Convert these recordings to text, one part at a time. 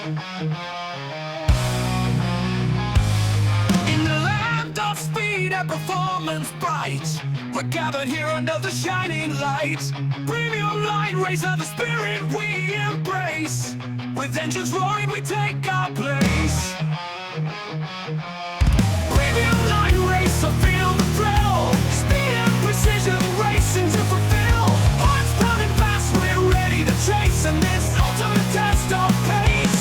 In the land of speed and performance bright, we're gathered here under the shining light. Premium line racer, the spirit we embrace. With engines roaring, we take our place. Premium line racer, feel the thrill. Speed and precision racing to fulfill. Hearts pounding fast, we're ready to chase. And this ultimate test of pace.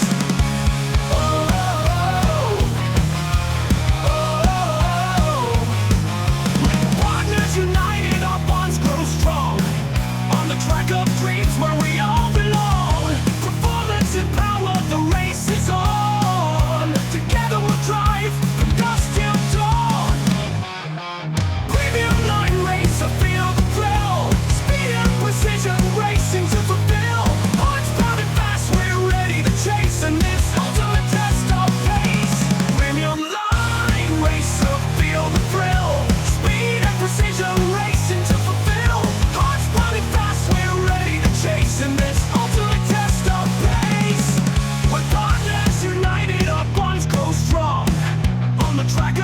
United, our bonds grow strong. On the track of dreams where we all belong. Performance and power, the race is on. Together we'll drive from dusk till dawn. Premium line racer, feel the thrill. Speed and precision racing to fulfill. Hearts pounding fast, we're ready to chase. And this ultimate test of pace. Premium line racer, feel the thrill. Speed and precision racing to fulfill. Hearts pounding fast, we're ready to chase. In this ultimate test of pace. With partners united, our bonds grow strong. On the track